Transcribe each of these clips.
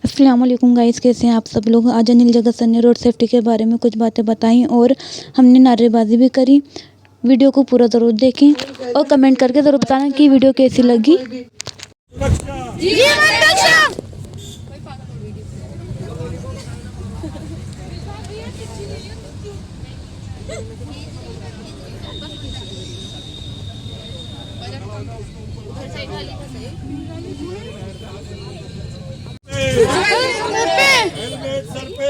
अस्सलाम वालेकुम गाइस, कैसे हैं आप सब लोग। आज अनिल जगत सर ने रोड सेफ्टी के बारे में कुछ बातें बताई और हमने नारेबाजी भी करी। वीडियो को पूरा ज़रूर देखें और कमेंट करके ज़रूर बताना कि वीडियो कैसी लगी। हेलमेट सर पे,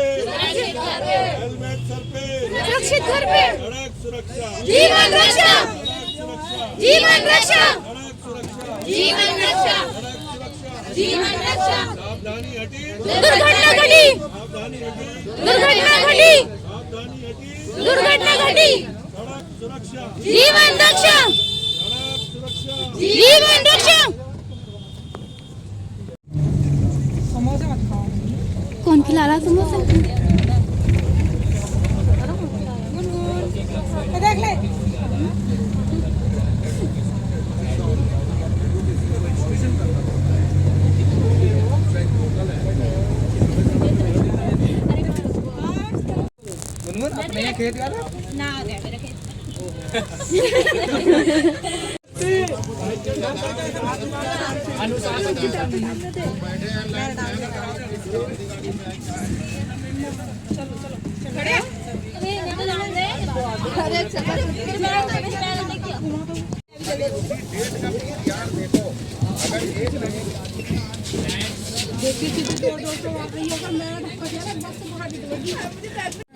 हेलमेट सर पे, सुरक्षित घर पे, सड़क सुरक्षा, जीवन रक्षा, जीवन रक्षा, सड़क सुरक्षा, जीवन रक्षा, सड़क सुरक्षा, जीवन रक्षा। सावधानी हटी, दुर्घटना घटी, सावधानी हटी, दुर्घटना घटी, सावधानी हटी, दुर्घटना घटी, सड़क सुरक्षा, जीवन रक्षा, सड़क सुरक्षा। जीवन रक्षा। कौन खिला रहा समोसे? देख ले। अपने यहाँ खेत यार ना आ गया मेरा खेत।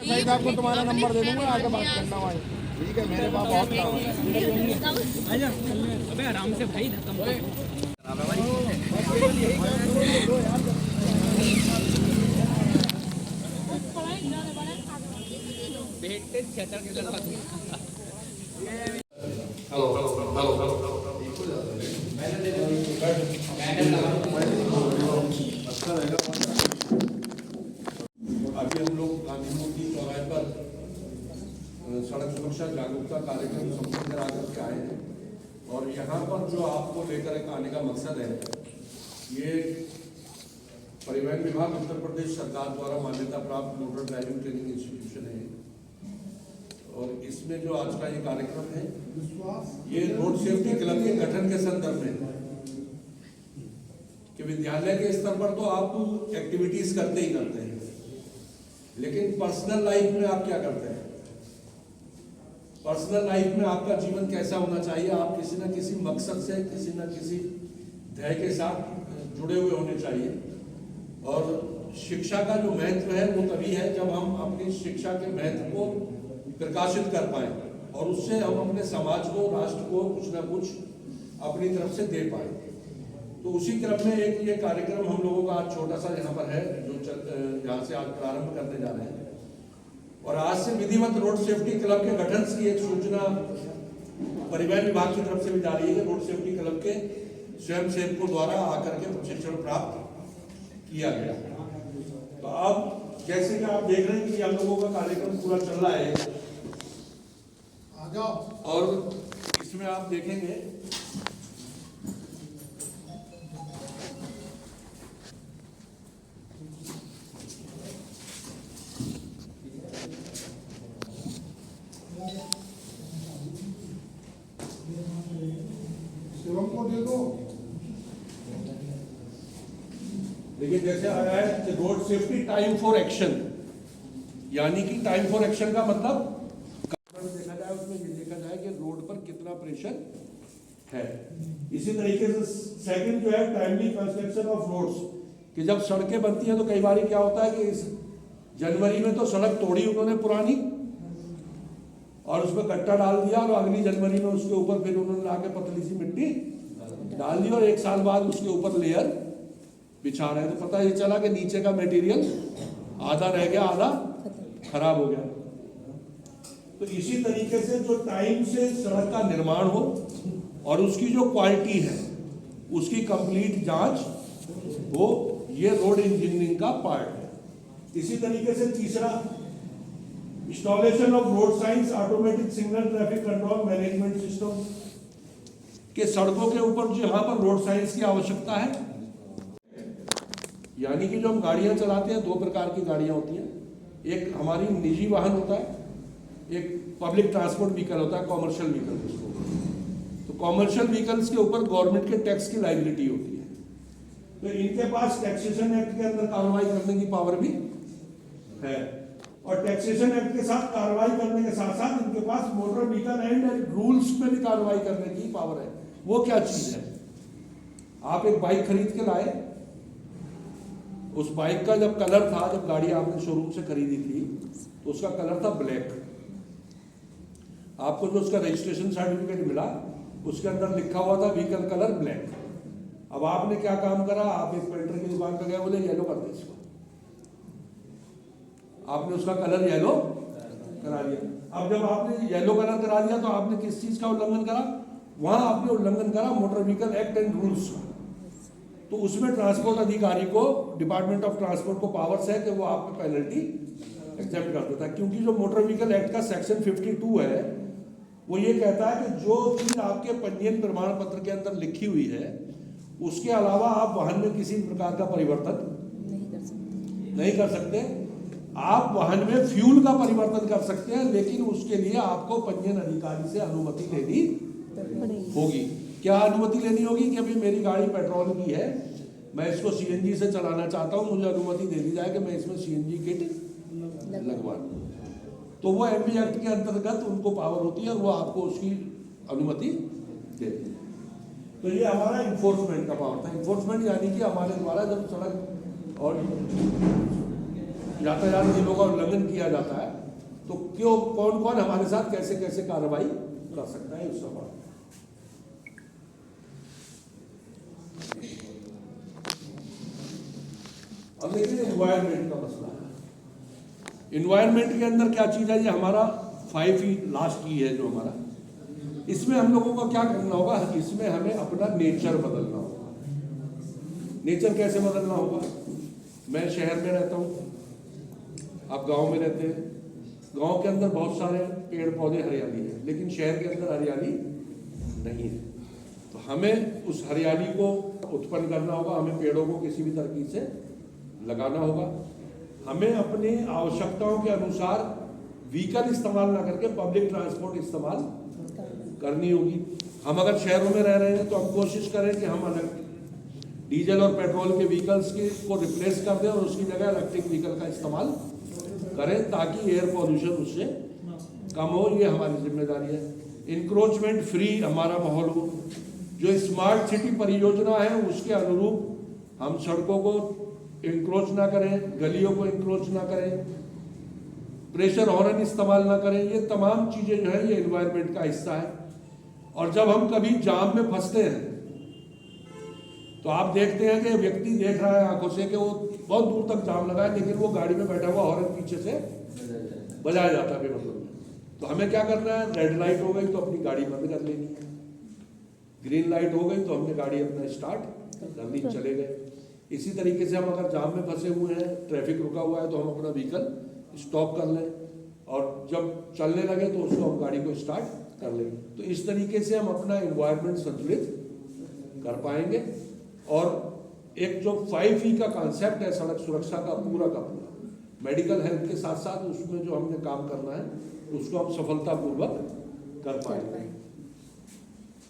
भाई साहब को तुम्हारा नंबर दे दूंगा, आगे बात करना भाई। ठीक है, मेरे पास बहुत काम है। अबे आराम से भाई, धक्का मत। अभी हम लोग गांधी मूर्ति चौराहे पर सड़क सुरक्षा जागरूकता कार्यक्रम संपन्न करा करके आए हैं और यहाँ पर जो आपको लेकर एक आने का मकसद है, ये परिवहन विभाग उत्तर प्रदेश सरकार द्वारा मान्यता प्राप्त मोटर ड्राइविंग ट्रेनिंग इंस्टीट्यूशन है और इसमें जो आज का ये कार्यक्रम है ये रोड सेफ्टी क्लब के गठन के संदर्भ में कि विद्यालय के स्तर पर तो आप एक्टिविटीज करते ही करते हैं, लेकिन पर्सनल लाइफ में आप क्या करते हैं? पर्सनल लाइफ में आपका जीवन कैसा होना चाहिए? आप किसी न किसी मकसद से, किसी न किसी ध्येय के साथ जुड़े हुए होने चाहिए और शिक्षा का जो महत्व है वो तभी है जब हम अपनी शिक्षा के महत्व को प्रकाशित कर पाए और उससे हम अपने समाज को, राष्ट्र को कुछ न कुछ अपनी तरफ से दे पाए। तो उसी क्रम में एक ये कार्यक्रम हम लोगों का आज छोटा सा यहाँ पर है जो यहाँ से आज प्रारंभ करने जा रहे हैं और आज से विधिवत रोड सेफ्टी क्लब के गठन की एक सूचना परिवहन विभाग की तरफ से भी जा रही है। रोड सेफ्टी क्लब के स्वयं सेवकों द्वारा आकर के प्रशिक्षण प्राप्त किया गया। तो अब जैसे कि आप देख रहे हैं कि हम लोगों का कार्यक्रम पूरा चल रहा है और इसमें आप देखेंगे शिवम को दे दो। देखिए जैसे आया है कि road safety time for action, यानी कि टाइम फॉर एक्शन का मतलब देखा जाए उसमें ये देखा जाए कि रोड पर कितना प्रेशर है। इसी तरीके से सेकंड जो है टाइमली कंस्ट्रक्शन ऑफ रोड्स, कि जब सड़कें बनती हैं तो कई बार क्या होता है कि इस जनवरी में तो सड़क तोड़ी उन्होंने पुरानी और उसमें कट्टा डाल दिया और अगली जनवरी में उसके ऊपर फिर उन्होंने आके पतली सी मिट्टी डाल दी और एक साल बाद उसके ऊपर लेयर बिछा रहे हैं। तो पता ये चला कि नीचे का मटेरियल आधा रह गया, आधा खराब हो गया। तो इसी तरीके से जो टाइम से सड़क का निर्माण हो और उसकी जो क्वालिटी है उसकी कंप्लीट जांच हो, ये रोड इंजीनियरिंग का पार्ट है। इसी तरीके से तीसरा installation of road science automatic signal traffic control management system, के सड़कों के ऊपर जहां पर रोड साइंस की आवश्यकता है यानी कि जो हम गाड़ियां चलाते हैं, दो प्रकार की गाड़ियां होती हैं। एक हमारी निजी वाहन होता है, एक पब्लिक ट्रांसपोर्ट व्हीकल होता है, कॉमर्शियल व्हीकल जिसको। तो कॉमर्शियल व्हीकल्स के ऊपर गवर्नमेंट के टैक्स की लायबिलिटी होती है, तो इनके पास टैक्सेशन एक्ट के अंदर कार्रवाई करने की पावर भी है। और टैक्सेशन एक्ट के साथ कार्रवाई करने के साथ साथ इनके पास मोटर व्हीकल एंड रूल्स में भी कार्रवाई करने की पावर है। वो क्या चीज है? आप एक बाइक खरीद के लाए, उस बाइक का जब कलर था, जब गाड़ी आपने शोरूम से खरीदी थी तो उसका कलर था ब्लैक। आपको जो उसका रजिस्ट्रेशन सर्टिफिकेट मिला उसके अंदर लिखा हुआ था व्हीकल कलर ब्लैक। अब आपने क्या काम करा, आप एक पेंटर की दुकान पर गए, बोले येलो कर दे इसको। आपने उसका कलर येलो करा दिया। अब जब आपने येलो कलर करा दिया तो आपने किस चीज का उल्लंघन करा? वहां आपने उल्लंघन करा motor vehicle act and rules का। तो उसमें ट्रांसपोर्ट अधिकारी को, डिपार्टमेंट ऑफ ट्रांसपोर्ट को पावर्स है कि वो आपको पेनल्टी एक्सेप्ट कर देता है, क्योंकि जो मोटर व्हीकल एक्ट का सेक्शन 52 है वो ये कहता है कि जो चीज आपके पंजीयन प्रमाण पत्र के अंदर लिखी हुई है उसके अलावा आप वाहन में किसी प्रकार का परिवर्तन नहीं कर सकते। आप वाहन में फ्यूल का परिवर्तन कर सकते हैं, लेकिन उसके लिए आपको पंजीयन अधिकारी से अनुमति लेनी होगी। क्या अनुमति लेनी होगी? कि अभी मेरी गाड़ी पेट्रोल की है, मैं इसको सीएनजी से चलाना चाहता हूं, मुझे अनुमति दे दी जाए कि मैं इसमें सीएनजी किट लगवा दूं। तो वो एमवी एक्ट के अंतर्गत उनको पावर होती है और वो आपको उसकी अनुमति देती है। तो ये हमारा इन्फोर्समेंट का पावर था। इन्फोर्समेंट यानी कि हमारे द्वारा जब सड़क और यातायात नियमों का उल्लंघन किया जाता है तो क्यों, कौन कौन हमारे साथ कैसे कैसे कार्रवाई कर सकता है, इस सवाल। अब देखिए एनवायरमेंट का मसला है। एनवायरमेंट के अंदर क्या चीज है? ये हमारा 5 लास्ट की है जो हमारा, इसमें हम लोगों को क्या करना होगा? इसमें हमें अपना नेचर बदलना होगा। नेचर कैसे बदलना होगा? मैं शहर में रहता हूँ, आप गांव में रहते हैं। गांव के अंदर बहुत सारे पेड़ पौधे, हरियाली है, लेकिन शहर के अंदर हरियाली नहीं है। तो हमें उस हरियाली को उत्पन्न करना होगा, हमें पेड़ों को किसी भी तरकीब से लगाना होगा। हमें अपनी आवश्यकताओं के अनुसार व्हीकल इस्तेमाल ना करके पब्लिक ट्रांसपोर्ट इस्तेमाल करनी होगी। हम अगर शहरों में रह रहे हैं तो हम कोशिश करें कि हम अलग डीजल और पेट्रोल के व्हीकल्स को रिप्लेस कर दें और उसकी जगह इलेक्ट्रिक व्हीकल का इस्तेमाल करें, ताकि एयर पॉल्यूशन उससे कम हो। ये हमारी जिम्मेदारी है। इंक्रोचमेंट फ्री हमारा माहौल हो। जो स्मार्ट सिटी परियोजना है उसके अनुरूप हम सड़कों को इंक्रोच ना करें, गलियों को इंक्रोच ना करें, प्रेशर हॉर्न इस्तेमाल ना करें। ये तमाम चीजें जो है ये एनवायरनमेंट का हिस्सा है। और जब हम कभी जाम में फंसते हैं तो आप देखते हैं कि व्यक्ति देख रहा है आंखों से कि वो बहुत दूर तक जाम लगा है, लेकिन वो गाड़ी में बैठा हुआ हॉर्न पीछे से बजाया जाता है बेमतलब। तो हमें क्या करना है? रेड लाइट हो गई तो अपनी गाड़ी बंद कर लेनी है, ग्रीन लाइट हो गई तो हमने गाड़ी अपना स्टार्ट कर ली, चले गए। इसी तरीके से हम अगर जाम में फंसे हुए हैं, ट्रैफिक रुका हुआ है, तो हम अपना व्हीकल स्टॉप कर लें और जब चलने लगे तो उसको हम गाड़ी को स्टार्ट कर लेंगे। तो इस तरीके से हम अपना एनवायरनमेंट संतुलित कर पाएंगे। और एक जो 5E का कॉन्सेप्ट है सड़क सुरक्षा का पूरा, मेडिकल हेल्थ के साथ साथ उसमें जो हमने काम करना है उसको हम सफलतापूर्वक कर पाएंगे।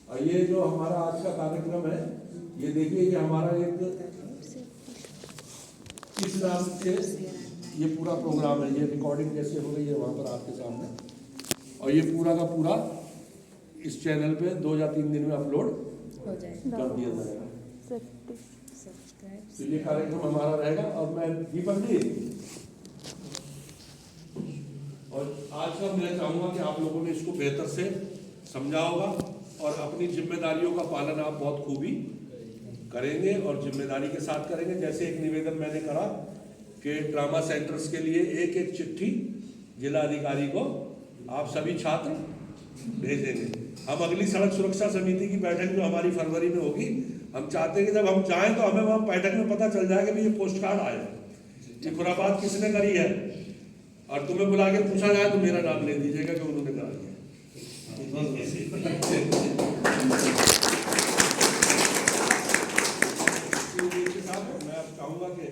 और ये जो हमारा आज का कार्यक्रम है, ये देखिए, ये हमारा एक किस नाम से ये पूरा प्रोग्राम है। ये रिकॉर्डिंग कैसे हो रही है वहाँ पर आपके सामने, और ये पूरा का पूरा इस चैनल पे 2 या 3 दिन में अपलोड कर दिया जाएगा। तो ये कार्यक्रम हमारा रहेगा। और मैं दीपक जी, और आज का मैं चाहूँगा कि आप लोगों ने इसको बेहतर से समझा होगा और अपनी जिम्मेदारियों का पालन आप बहुत खूबी करेंगे और जिम्मेदारी के साथ करेंगे। जैसे एक निवेदन मैंने करा कि ड्रामा सेंटर्स के लिए एक एक चिट्ठी जिला अधिकारी को आप सभी छात्र भेजेंगे। हम अगली सड़क सुरक्षा समिति की बैठक जो हमारी फरवरी में होगी, हम चाहते हैं कि जब हम जाएं तो हमें वहाँ बैठक में पता चल जाएगा कि ये पोस्ट कार्ड आया, ये खुराबात किसने करी है, और तुम्हें बुला के पूछा जाए तो मेरा नाम ले दीजिएगा कि उन्होंने करा दिया। मैं अब चाहूँगा कि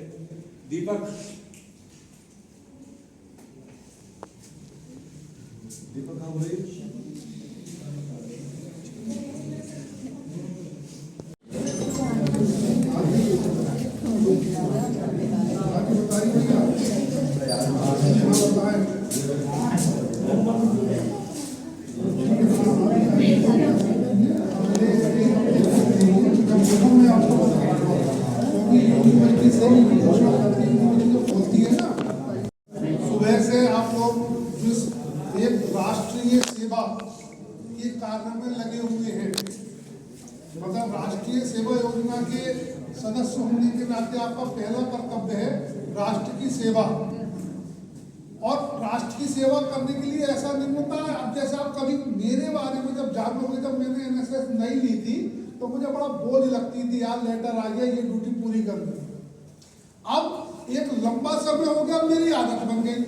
सुबह से आप लोग जिस एक राष्ट्रीय सेवा के कार्य में लगे हुए हैं, मतलब राष्ट्रीय सेवा योजना के सदस्य होने के नाते आपका पहला कर्तव्य है राष्ट्र की सेवा। और राष्ट्र की सेवा करने के लिए ऐसा नहीं होता है, अब जैसे आप कभी मेरे बारे में जब जानोगे, जब मैंने एनएसएस नहीं ली थी तो मुझे बड़ा बोझ लगती थी, यार लेटर आ गया ये ड्यूटी पूरी करनी। अब एक लंबा समय हो गया, मेरी आदत बन गई।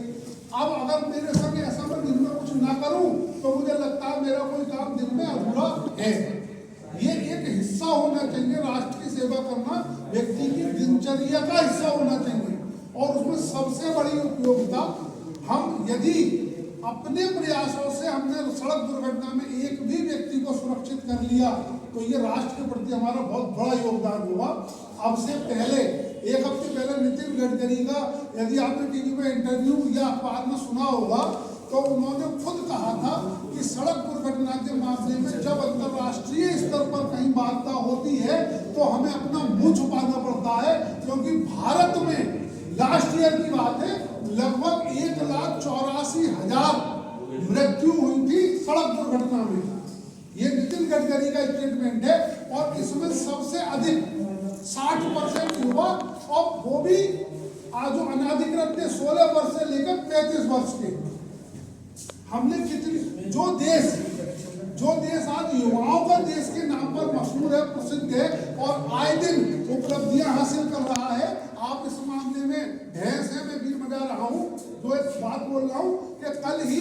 अब अगर मेरे संग ऐसा मैं दिन में कुछ ना करूं तो मुझे लगता है मेरा कोई काम दिन में अधूरा है। ये एक हिस्सा होना चाहिए, राष्ट्र की सेवा करना व्यक्ति की दिनचर्या का हिस्सा होना चाहिए। और उसमें सबसे बड़ी उपयोगिता, हम यदि अपने प्रयासों से हमने सड़क दुर्घटना में एक भी व्यक्ति को सुरक्षित कर लिया तो ये राष्ट्र के प्रति हमारा बहुत बड़ा योगदान होगा। अब से पहले एक हफ्ते पहले नितिन गडकरी का यदि आपने टीवी में इंटरव्यू या अखबार में सुना होगा तो उन्होंने खुद कहा था कि सड़क दुर्घटना के मामले में जब अंतर्राष्ट्रीय स्तर पर कहीं वार्ता होती है तो हमें अपना मुंह छुपाना पड़ता है, क्योंकि भारत में लास्ट ईयर की बात है लगभग 1,84,000 मृत्यु हुई थी सड़क दुर्घटना में। ये नितिन गडकरी का स्टेटमेंट है। और इसमें सबसे अधिक 60% युवा, और वो भी आज जो अनाधिकृत थे 16 वर्ष से लेकर 35 वर्ष के। हमने कितनी जो देश आज युवाओं का देश के नाम पर मशहूर है, प्रसिद्ध है और आए दिन उपलब्धियां हासिल कर रहा है। आप इस मामले में भैंस है, मैं भी बजा रहा हूँ। जो एक बात बोल रहा हूँ कि कल ही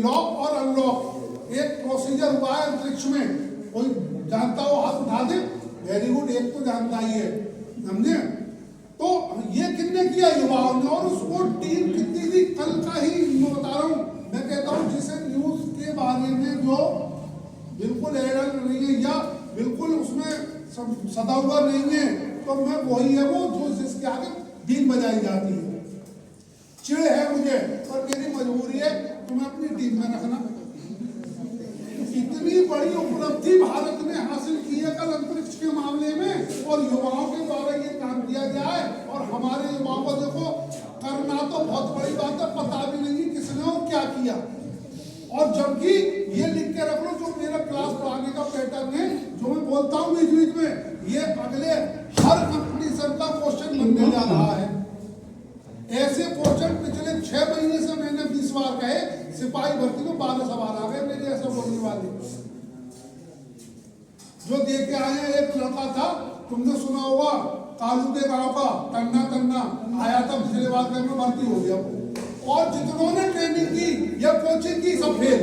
लॉक और अनलॉक एक प्रोसीजर हुआ है अंतरिक्ष में, कोई जानता हो हाथ उठा दे। वेरी गुड, एक तो जानता ही है, समझे। तो ये किसने किया? युवाओं ने। और उसको टीम कितनी थी, कल का ही मैं बता रहा हूँ। मैं कहता हूँ जिसे न्यूज के बारे में जो बिल्कुल एडल नहीं है या बिल्कुल उसमें सदा हुआ नहीं है, तो मैं वही है वो जो जिसके आगे बीन बजाई जाती है। चिड़ है मुझे, पर मेरी मजबूरी है, तुम्हें अपनी टीम में रखना। इतनी बड़ी उपलब्धि भारत ने हासिल की है कल अंतरिक्ष के मामले में, और युवाओं के द्वारा ये काम किया गया है। और हमारे युवाओं को देखो, करना तो बहुत बड़ी बात है, पता भी नहीं किसने और क्या किया। और जबकि ये लिख के रख लो, जो मेरा क्लास पढ़ाने का पैटर्न है, जो मैं बोलता हूँ बीच बीच में, ये अगले हर कंपटीशन का क्वेश्चन बनने जा रहा है। ऐसे क्वेश्चन पिछले 6 महीने से मैंने 20 बार कहे, सिपाही भर्ती में 12 सवाल आ गए मेरे ऐसा बोलने वाले। जो देख के आए हैं, एक लड़का था, तुमने सुना होगा, कालू के गांव का, तन्ना तन्ना आया था पिछले बार में भर्ती हो गया। और जितनों ने ट्रेनिंग की या कोचिंग की सब फेल।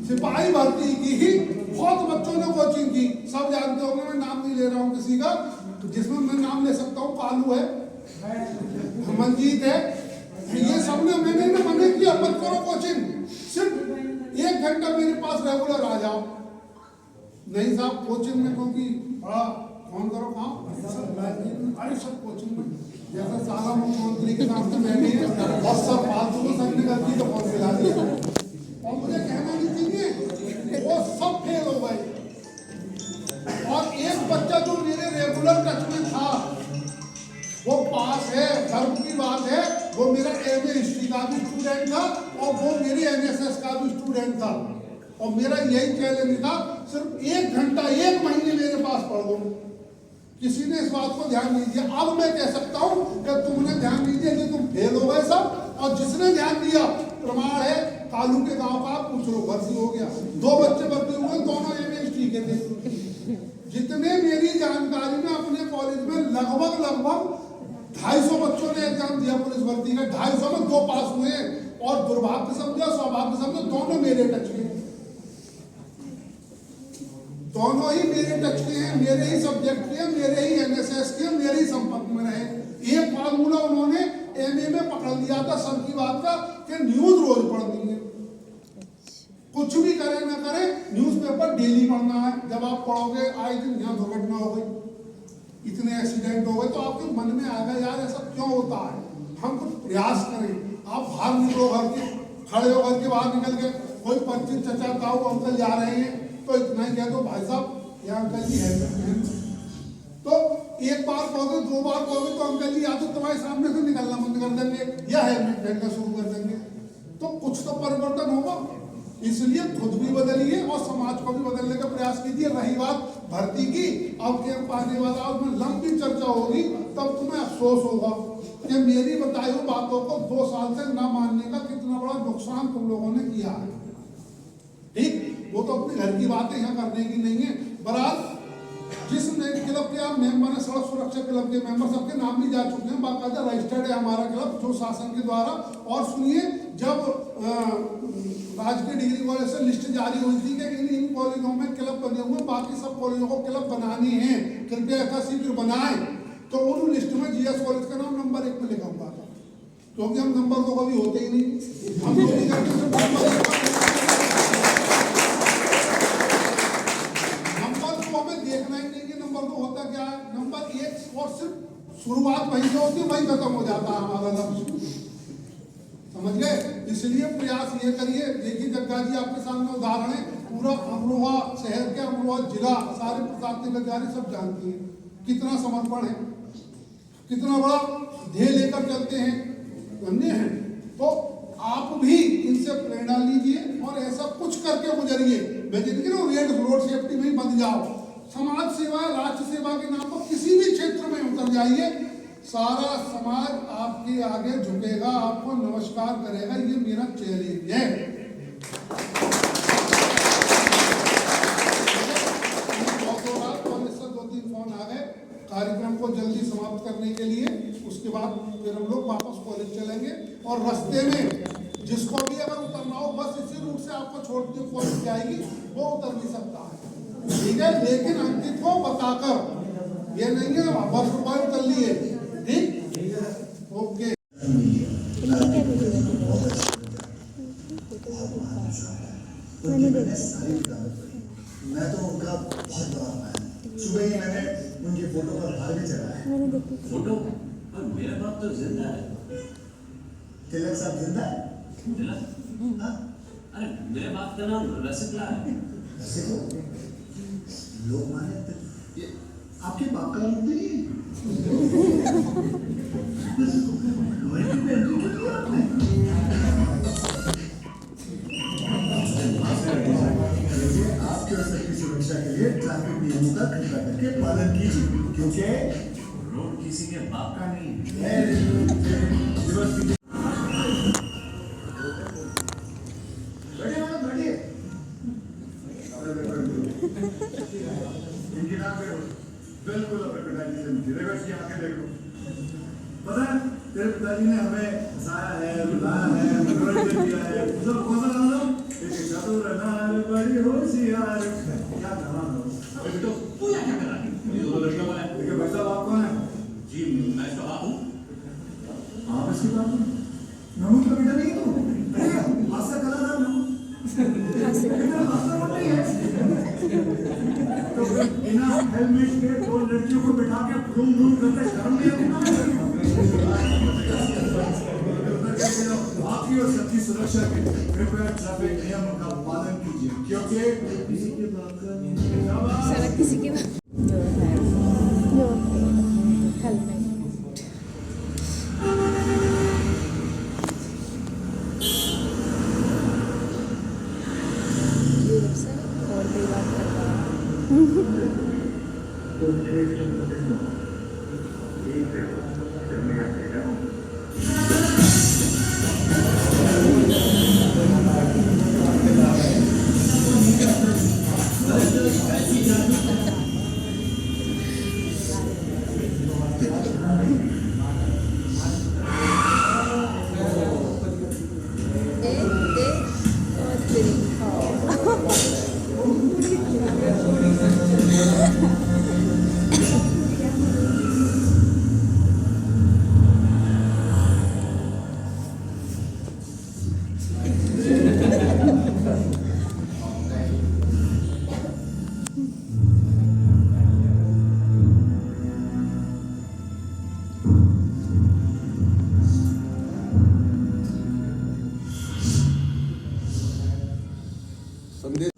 सिपाही भर्ती की ही बहुत बच्चों ने कोचिंग की, सब जानते होंगे, मैं नाम नहीं ले रहा हूँ किसी का, जिसमें मैं नाम ले सकता हूँ। कालू है, मंजीत है, ये सबने मैंने ना मना किया मत करो कोचिंग, सिर्फ 1 घंटा मेरे पास रेगुलर आ जाओ। नहीं साहब कोचिंग में, क्योंकि बड़ा फोन करो कहाँ, अरे सब कोचिंग में जैसा सारा मुख्यमंत्री के नाम से बैठे हैं और सब फालतू को सब निकलती तो फोन मिला दिया। और मुझे कहना नहीं चाहिए, वो सब फेल हो गए। और एक बच्चा जो मेरे रेगुलर टच में था वो पास है, गर्व की बात है। वो मेरा एमए हिस्ट्री का भी स्टूडेंट था और वो मेरी एनएसएस का भी स्टूडेंट था। और मेरा यही चैलेंज था, सिर्फ 1 घंटा 1 महीने मेरे पास पढ़ दो। किसी ने इस बात को ध्यान नहीं दिया। अब मैं कह सकता हूँ कि तुमने ध्यान नहीं दिया कि तुम फेल हो गए सब, और जिसने ध्यान दिया प्रमाण है, कालू के गांव का पूछ लो, भर्ती हो गया। 2 बच्चे भर्ती हुए, दोनों एमए हिस्ट्री के थे। जितने मेरी जानकारी में अपने कॉलेज में लगभग 250 बच्चों ने एग्जाम दिया पुलिस भर्ती का, 250 में 2 पास हुए। और दुर्भाग्य समझो, सौभाग्य समझो, दोनों मेरे टच के, दोनों ही मेरे टच के हैं, मेरे ही सब्जेक्ट के, मेरे ही एनएसएस के, मेरे ही संपर्क में रहे। एक फार्मूला उन्होंने एमए में पकड़ लिया था सब की बात का कि न्यूज रोज पढ़नी है। कुछ भी करें ना करें, न्यूज़पेपर डेली पढ़ना है। जब आप पढ़ोगे आए दिन यहाँ दुर्घटना हो गई, इतने एक्सीडेंट हो गए, तो आपके मन में आएगा यार ऐसा क्यों होता है। हम कुछ प्रयास करें। आप बाहर निकलो, घर के खड़े हो, घर के बाहर निकल के कोई परिचित चचा ताऊ अंकल जा रहे हैं तो इतना ही कह दो, भाई साहब ये अंकल जी है। तो एक बार कहोगे, दो बार कहोगे तो अंकल जी या तो तुम्हारे सामने से निकलना बंद कर देंगे या हेलमेट पहनना शुरू कर देंगे। तो कुछ तो परिवर्तन होगा। इसलिए खुद भी बदलिए और समाज को भी बदलने का प्रयास कीजिए। रही बात भर्ती की, अब कैंप आने वाला, उसमें लंबी चर्चा होगी, तब तुम्हें अफसोस होगा कि मेरी बताई हुई बातों को 2 साल से न मानने का कितना बड़ा नुकसान तुम लोगों ने किया है। ठीक, वो तो अपने घर की बातें यहाँ करने की नहीं है। बहरहाल जिस क्लब के आप मेंबर हैं, सड़क सुरक्षा क्लब के मेंबर, सबके नाम भी जा चुके हैं, बाकायदा रजिस्टर्ड है हमारा क्लब जो शासन के द्वारा। और सुनिए, जब राजकीय डिग्री कॉलेज से लिस्ट जारी हुई थी कि इन कॉलेजों में क्लब बने हुए, बाकी सब कॉलेजों को क्लब बनानी है, कृपया यथाशीघ्र बनाएं, तो उन लिस्ट में जीएस कॉलेज का नाम नंबर 1 पे लिखा हुआ था, क्योंकि हम नंबर 2 कभी होते ही नहीं। हम जो भी करते देखना ही नहीं कि नंबर 2 होता क्या है। नंबर 1 और सिर्फ शुरुआत वहीं से होती है, वहीं खत्म हो जाता है हमारा लक्ष्य। समझ गए? इसलिए प्रयास ये करिए। देखिए जग्गा जी आपके सामने उदाहरण है, पूरा अमरोहा शहर के, अमरोहा जिला, सारे प्रशासनिक अधिकारी सब जानती हैं कितना समर्पण है, कितना बड़ा ध्येय लेकर चलते हैं, धन्य हैं। तो आप भी इनसे प्रेरणा लीजिए और ऐसा कुछ करके गुजरिए। मैं जिंदगी रोड सेफ्टी में ही बन जाओ। समाज सेवा, राष्ट्र सेवा के नाम पर किसी भी क्षेत्र में उतर जाइए, सारा समाज आपके आगे झुकेगा, आपको नमस्कार करेगा। ये मेरा चैलेंज है। दो-तीन फोन आ गए, कार्यक्रम को जल्दी समाप्त करने के लिए। उसके बाद फिर हम लोग वापस कॉलेज चलेंगे और रास्ते में जिसको भी अगर उतरना हो, बस इसी रूट से आपको छोड़ती कॉलेज जाएगी, वो उतर भी सकता है, ठीक है। लेकिन अंकित को बताकर ये नहीं है बस रुपये उतर लिए, ठीक, ओके। मैं तो उनका बहुत बड़ा फैन। सुबह ही मैंने उनकी फोटो पर हार भी चढ़ाया। फोटो? और मेरा बाप तो जिंदा है। तिलक साहब जिंदा है? तिलक? हाँ? अरे मेरे बाप का नाम रसिकला है। रसिकला? लोग माने ये आपके बाप का नाम नहीं है? आपके और सबकी सुरक्षा के लिए ट्रैफिक नियमों का कृपया करके पालन कीजिए, क्योंकि रोड किसी के बाप का नहीं है। इनकी नाम बिल्कुल अपने पिताजी से मिलती। रिवर्स यहाँ के देख लो, पता है तेरे पिताजी ने हमें हंसाया है, रुलाया है, मनोरंजन किया है। सब कौन सा गाना था? बड़ी होशियार, क्या गाना था? अरे बेटो तू यहाँ क्या कर रहा है? ये दोनों लड़कियों वाला है। देखिए भाई साहब, आप कौन है? जी मैं इसका बाप हूँ। आप इसके बाप हैं? नमूद का बेटा नहीं है तू? हास्य कलाकार नमूद। तो बिना हेलमेट के 2 लड़कियों को बिठा के घूम घूम करते शर्म नहीं आती? आपकी और सबकी सुरक्षा के कृपया ट्रैफिक नियमों का पालन कीजिए, क्योंकि किसी के बाप का नहीं। किसी के बाद संदेश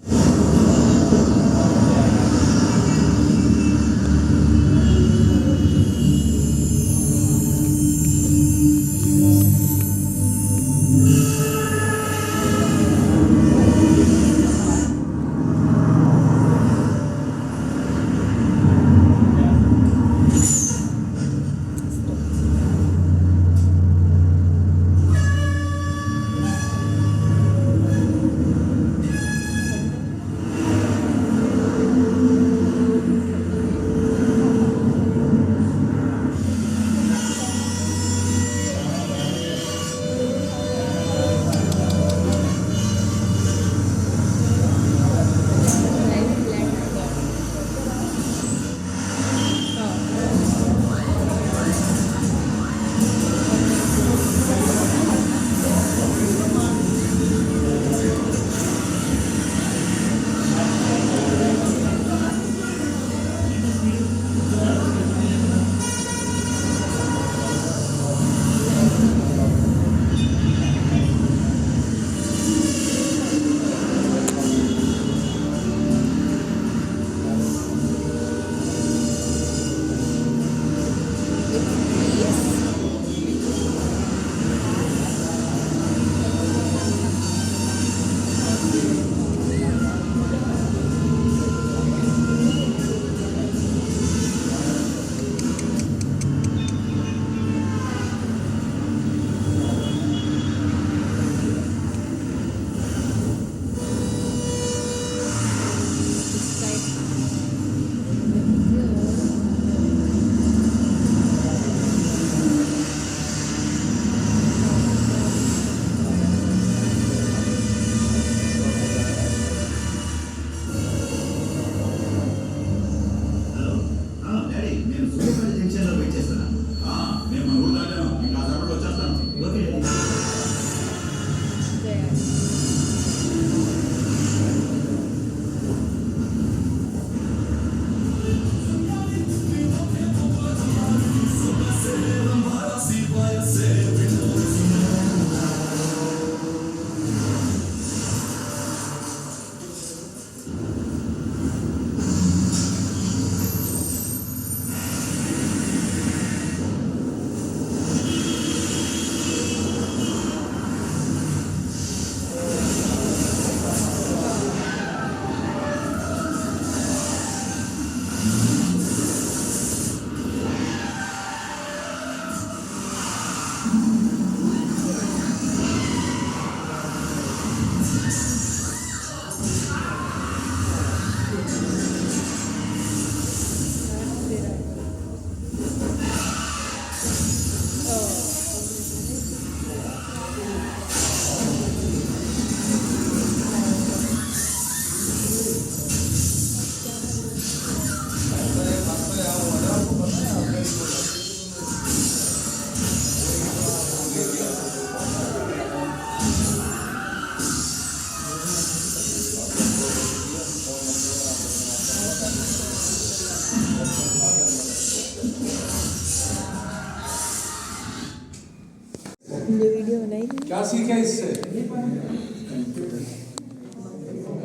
क्या सीखे इससे?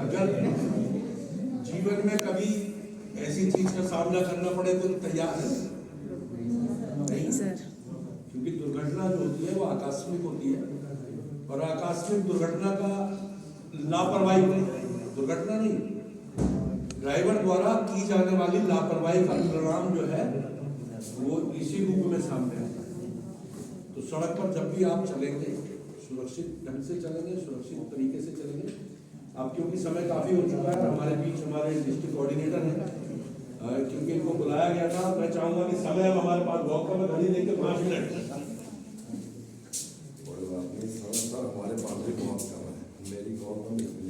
अगर जीवन में कभी ऐसी चीज का सामना करना पड़े तो तैयार है? नहीं सर, क्योंकि दुर्घटना जो होती है वो आकस्मिक होती है और आकस्मिक दुर्घटना का लापरवाही दुर्घटना नहीं, ड्राइवर द्वारा की जाने वाली लापरवाही का परिणाम जो है वो इसी रूप में सामने आता है। तो सड़क पर जब भी आप चलेंगे सुरक्षित ढंग से चलेंगे, सुरक्षित तरीके से चलेंगे। अब क्योंकि समय काफी हो चुका है, हमारे बीच हमारे डिस्ट्रिक्ट कोऑर्डिनेटर हैं, क्योंकि इनको बुलाया गया था, मैं चाहूंगा कि समय अब हमारे पास बहुत कम है, घड़ी देखकर 5 मिनट। हमारे पास भी बहुत कम है, मेरी कॉल तो नहीं होती।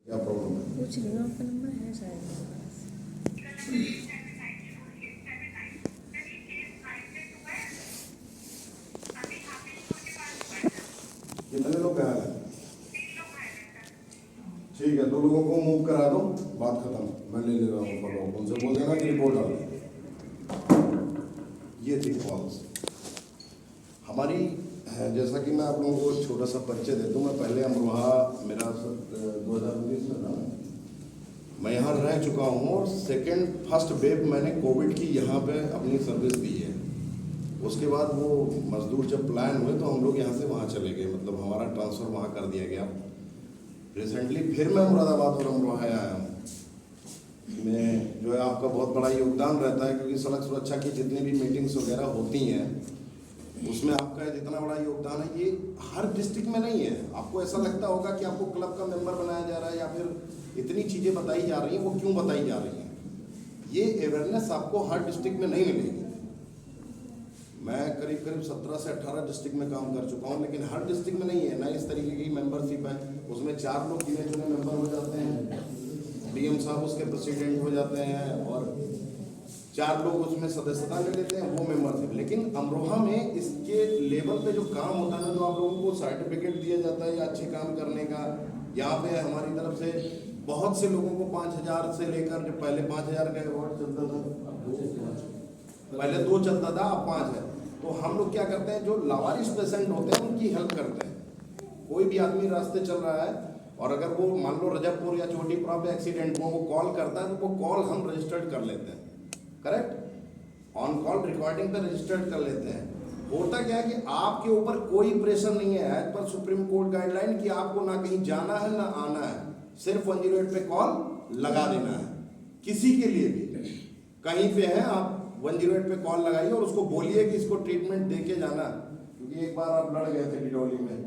क्या प्रॉब्लम है? कुछ नहीं, आपका नंबर है शायद मेरे पास। कितने लोग हैं? ठीक है, 2 लोगों को मूव करा दो, बात खत्म। मैं ले रहा हूँ फॉलो, उनसे बोल देना कि रिपोर्ट डाल दें। ये थी कॉल्स हमारी। जैसा कि मैं आप लोगों को छोटा सा परिचय दे दूँ, मैं पहले अमरोहा, मेरा मैं यहाँ रह चुका हूँ और फर्स्ट वेव मैंने कोविड की यहाँ पे अपनी सर्विस दी है। उसके बाद वो मजदूर जब प्लान हुए तो हम लोग यहाँ से वहाँ चले गए, मतलब हमारा ट्रांसफ़र वहाँ कर दिया गया। रिसेंटली फिर मैं मुरादाबाद और अमरोहा आया हूँ। मैं जो है आपका बहुत बड़ा योगदान रहता है, क्योंकि सड़क सुरक्षा की जितनी भी मीटिंग्स वगैरह होती हैं उसमें आपका जितना बड़ा योगदान है, ये हर डिस्ट्रिक्ट में नहीं है। आपको ऐसा लगता होगा कि आपको क्लब का मेंबर बनाया जा रहा है या फिर इतनी चीज़ें बताई जा रही हैं, वो क्यों बताई जा रही हैं? ये अवेयरनेस आपको हर डिस्ट्रिक्ट में नहीं मिलेगी। मैं करीब 17 से 18 डिस्ट्रिक्ट में काम कर चुका हूँ, लेकिन हर डिस्ट्रिक्ट में नहीं है ना इस तरीके की मेंबरशिप है। उसमें 4 लोग गिने चुने मेंबर हो जाते हैं, डीएम साहब उसके प्रेसिडेंट हो जाते हैं और 4 लोग उसमें सदस्यता ले लेते हैं, वो मेंबरशिप। लेकिन अमरोहा में इसके लेवल पे जो काम होता है ना, जो आप लोगों को सर्टिफिकेट दिया जाता है या अच्छे काम करने का, यहाँ पे हमारी तरफ से बहुत से लोगों को 5,000 से लेकर, जो पहले 5,000 का अवार्ड चलता था, पहले 2 चलता था, अब 5 है। तो हम लोग क्या करते हैं, जो लावारिस पेशेंट होते हैं उनकी हेल्प करते हैं। कोई भी आदमी रास्ते चल रहा है और अगर वो मान लो रजबपुर या चोटीपुरा पे एक्सीडेंट हुआ, वो कॉल करता है तो वो कॉल हम रजिस्टर्ड कर लेते हैं, करेक्ट, ऑन कॉल रिकॉर्डिंग पे रजिस्टर्ड कर लेते हैं। होता क्या है कि आपके ऊपर कोई प्रेशर नहीं है as per supreme court guideline कि आपको ना कहीं जाना है ना आना है, सिर्फ 108 पे कॉल लगा देना है। किसी के लिए भी कहीं पे है, आप 108 पे कॉल लगाइए और उसको बोलिए कि इसको ट्रीटमेंट दे के जाना। क्योंकि एक बार आप लड़ गए थे डिडौली में,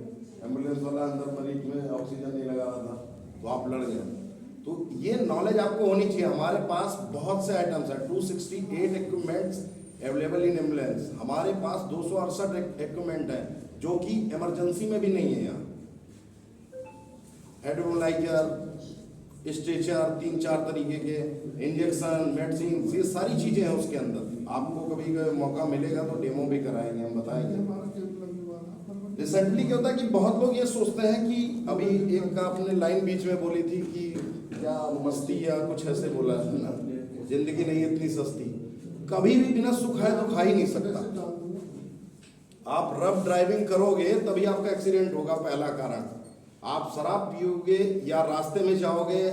एम्बुलेंस वाला अंदर मरीज में ऑक्सीजन नहीं लगा रहा था तो आप लड़ गए। तो ये नॉलेज आपको होनी चाहिए। हमारे पास बहुत से आइटम्स हैं, 268 इक्विपमेंट्स अवेलेबल इन एम्बुलेंस। हमारे पास 268 इक्विपमेंट है जो कि इमरजेंसी में भी नहीं है। यहाँ हेडरोलाइजर, स्ट्रेचर, 3-4 तरीके के इंजेक्शन, मेडिसिन, ये सारी चीजें हैं उसके अंदर। आपको कभी मौका मिलेगा तो डेमो भी कराएंगे, हम बताएंगे। रिसेंटली क्या होता है कि बहुत लोग ये सोचते हैं कि अभी एक का आपने लाइन बीच में बोली थी कि क्या मस्ती या कुछ ऐसे बोला है ना, जिंदगी नहीं इतनी सस्ती। कभी भी बिना सुख है तो खा ही नहीं सकता। आप रफ ड्राइविंग करोगे तभी आपका एक्सीडेंट होगा, पहला कारण। आप शराब पियोगे या रास्ते में जाओगे,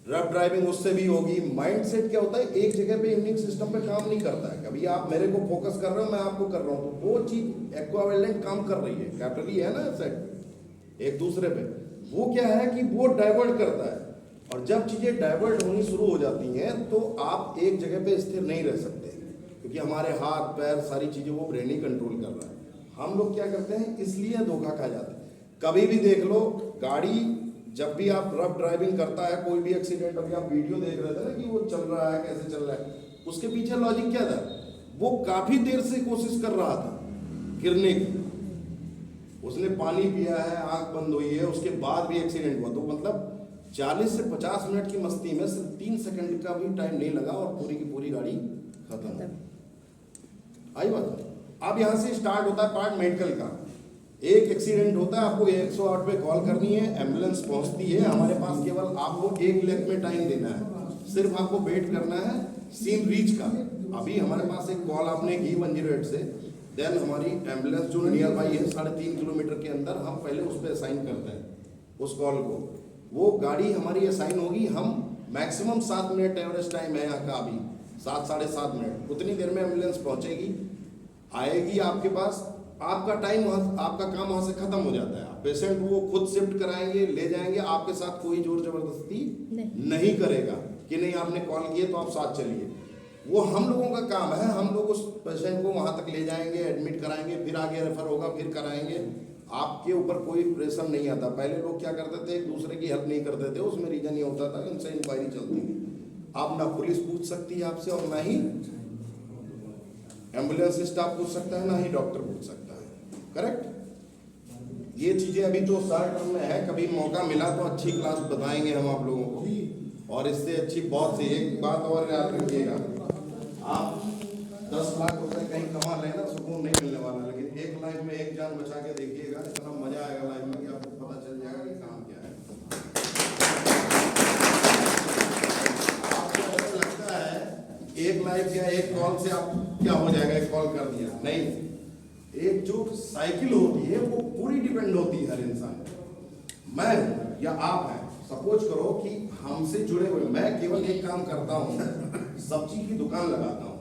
रफ ड्राइविंग उससे भी होगी। माइंडसेट क्या होता है, एक जगह पे इम्यून सिस्टम पे काम नहीं करता है। कभी आप मेरे को फोकस कर रहे हो, मैं आपको कर रहा हूँ, तो वो चीज इक्विवेलेंट काम कर रही है, कैपिटली है ना सेट एक दूसरे पे। वो क्या है कि वो डाइवर्ट करता है, और जब चीजें डाइवर्ट होनी शुरू हो जाती हैं तो आप एक जगह पे स्थिर नहीं रह सकते, क्योंकि हमारे हाथ पैर सारी चीजें वो ब्रेन ही कंट्रोल कर रहा है। हम लोग क्या करते हैं, इसलिए धोखा खा जाते हैं। कभी भी देख लो, गाड़ी जब भी आप रफ ड्राइविंग करता है, कोई भी एक्सीडेंट, अभी आप वीडियो देख रहे थे ना कि वो चल रहा है, कैसे चल रहा है, उसके पीछे लॉजिक क्या था, वो काफी देर से कोशिश कर रहा था गिरने की। उसने पानी पिया है, आंख बंद हुई है, उसके बाद भी एक्सीडेंट हुआ। तो मतलब 40 से 50 मिनट की मस्ती में सिर्फ 3 सेकंड का भी टाइम नहीं लगा और पूरी की पूरी गाड़ी खत्म। आई बात। अब यहाँ से स्टार्ट होता है पार्ट मेडिकल का। एक एक्सीडेंट होता है, आपको 108 पे कॉल करनी है, एम्बुलेंस पहुंचती है, हमारे पास केवल आपको 1 लाख में टाइम देना है, सिर्फ आपको वेट करना है सीन रीच का। अभी हमारे पास एक कॉल आपने की 108 से, देन हमारी एम्बुलेंस जो नियर बाई है 3.5 किलोमीटर के अंदर, हम पहले उस पर असाइन करते हैं उस कॉल को। वो गाड़ी हमारी असाइन होगी, हम मैक्सिमम 7 मिनट एवरेज टाइम है यहाँ का, अभी 7 साढ़े 7 मिनट, उतनी देर में एम्बुलेंस पहुंचेगी, आएगी आपके पास, आपका टाइम, आपका काम वहां से खत्म हो जाता है। पेशेंट वो खुद शिफ्ट कराएंगे, ले जाएंगे, आपके साथ कोई जोर जबरदस्ती नहीं करेगा कि नहीं आपने कॉल किए तो आप साथ चलिए। वो हम लोगों का काम है, हम लोग उस पेशेंट को वहां तक ले जाएंगे, एडमिट कराएंगे, फिर आगे रेफर होगा, फिर कराएंगे। आपके ऊपर कोई प्रेशर नहीं आता। पहले लोग क्या करते थे, एक दूसरे की हेल्प नहीं करते थे, उसमें रीजन ये होता था, इनसे इंक्वायरी चलती थी। अब ना पुलिस पूछ सकती है आपसे और ना ही एम्बुलेंस स्टाफ पूछ सकता है, ना ही डॉक्टर पूछ सकता है, करेक्ट। ये चीजें अभी तो शॉर्ट टर्म में है, कभी मौका मिला तो अच्छी क्लास बताएंगे हम आप लोगों को। और इससे अच्छी बहुत सी एक बात और याद रखिएगा, आप 10 लाख रुपए कहीं कमा लेना, सुकून नहीं मिलने वाला, लेकिन एक लाइफ में एक जान बचा के देखिएगा, इतना मजा आएगा लाइफ में कि आपको पता चल जाएगा कि काम क्या है। आपको ऐसा लगता है एक लाइफ या एक कॉल से आप क्या हो जाएगा, एक कॉल कर दिया, नहीं। एक जो साइकिल होती है वो पूरी डिपेंड होती है हर इंसान, मैं या आप हैं, सपोज करो कि हमसे जुड़े हुए, मैं केवल एक काम करता हूँ, सब्जी की दुकान लगाता हूँ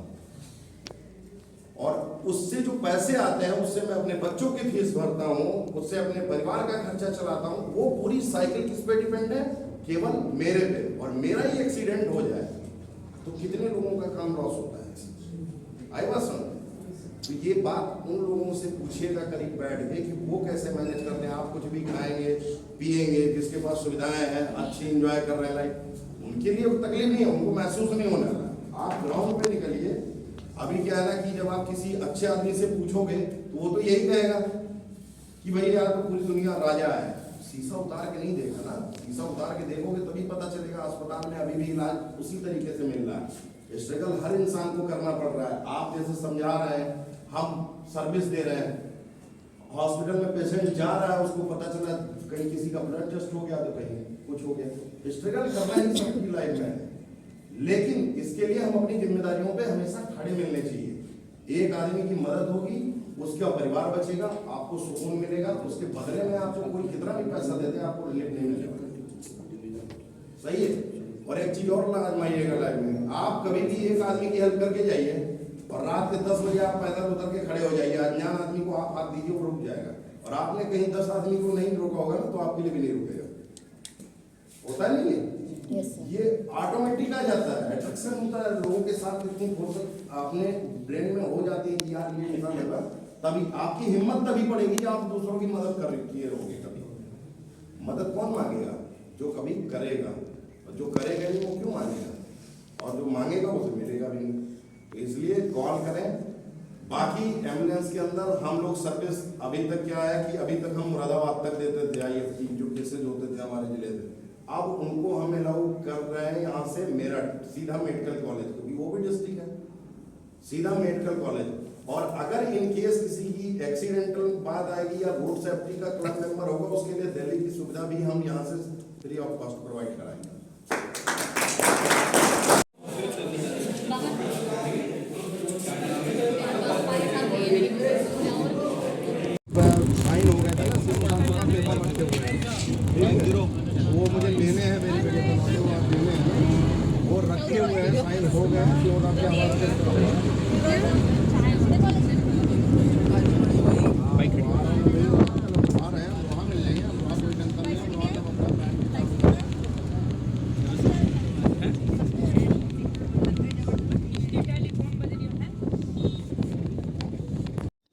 और उससे जो पैसे आते हैं उससे मैं अपने बच्चों की फीस भरता हूँ, उससे अपने परिवार का खर्चा चलाता हूँ। वो पूरी साइकिल किस पे डिपेंड है? केवल मेरे पे। और मेरा ही एक्सीडेंट हो जाए तो कितने लोगों का काम लॉस होता है? आई बात समझ? तो ये बात उन लोगों से पूछिएगा करीब बैठ के कि वो कैसे मैनेज करते हैं। आप कुछ भी खाएंगे पिएंगे, जिसके पास सुविधाएं हैं, अच्छी इंजॉय कर रहे हैं लाइफ, उनके लिए तकलीफ नहीं है, उनको महसूस नहीं होने वाला। आप ग्राउंड पे निकलिए। अभी क्या है ना कि जब आप किसी अच्छे आदमी से पूछोगे तो वो तो यही कहेगा कि भाई यार तो पूरी दुनिया राजा है। शीशा उतार के नहीं देखा ना, शीशा उतार के देखोगे तभी पता चलेगा। अस्पताल में अभी भी इलाज उसी तरीके से मिल रहा है। स्ट्रगल हर इंसान को करना पड़ रहा है। आप जैसे समझा रहे हैं, हम सर्विस दे रहे हैं, हॉस्पिटल में पेशेंट जा रहा है, उसको पता चला कहीं किसी का ब्लड टेस्ट हो गया तो कहीं कुछ हो गया। स्ट्रगल करना ही सबकी लाइफ में है, लेकिन इसके लिए हम अपनी जिम्मेदारियों पे हमेशा खड़े मिलने चाहिए। एक आदमी की मदद होगी, उसका परिवार बचेगा, आपको सुकून मिलेगा। उसके बदले में आपको कोई कितना भी पैसा देते हैं आपको रिलीफ नहीं मिलेगा। सही है। और एक चीज और आजमाइएगा लाइफ में, आप कभी भी एक आदमी की हेल्प करके जाइए और रात के 10 बजे आप पैदल उतर के खड़े हो जाइए, अनजान आदमी को आप हाथ दीजिए, वो रुक जाएगा। और आपने कहीं 10 आदमी को नहीं रोका होगा ना तो आपके लिए भी नहीं रुकेगा। होता नहीं है? ये ऑटोमेटिक आ जाता है, अट्रैक्शन होता है लोगों के साथ। इतनी फुर्सत अपने ब्रेन में हो जाती है कि यार ये इंसान लगा, तभी आपकी हिम्मत तभी पड़ेगी कि आप दूसरों की मदद कर किए रहोगे। कभी मदद कौन मांगेगा? जो कभी करेगा। और जो करेगा नहीं वो क्यों मांगेगा? और जो मांगेगा उसे मिलेगा भी नहीं। तो इसलिए कॉल करें। बाकी एम्बुलेंस के अंदर हम लोग सर्विस अभी तक क्या है कि अभी तक हम मुरादाबाद तक देते थे IF की जो केसेज होते थे हमारे जिले में। अब उनको हम अलाउ कर रहे हैं यहाँ से मेरठ सीधा मेडिकल कॉलेज, क्योंकि वो भी डिस्ट्रिक्ट है, सीधा मेडिकल कॉलेज। और अगर इन केस किसी की एक्सीडेंटल बात आएगी या रोड सेफ्टी का क्लब मेंबर होगा, उसके लिए दिल्ली की सुविधा भी हम यहाँ से फ्री ऑफ कॉस्ट प्रोवाइड कराएंगे। साइन हो गया था ना, पेपर रखे हुए हैं, वो मुझे लेने हैं, मेरी बेटे बनवाने वो आप लेने हैं, वो रखे हुए हैं, साइन हो गए हैं, फिर आपके हवाले आ रहे हैं, वहाँ मिल जाएंगे। आप कोई टेंशन नहीं है।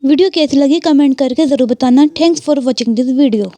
वीडियो कैसी लगी कमेंट करके ज़रूर बताना। Thanks for watching this video.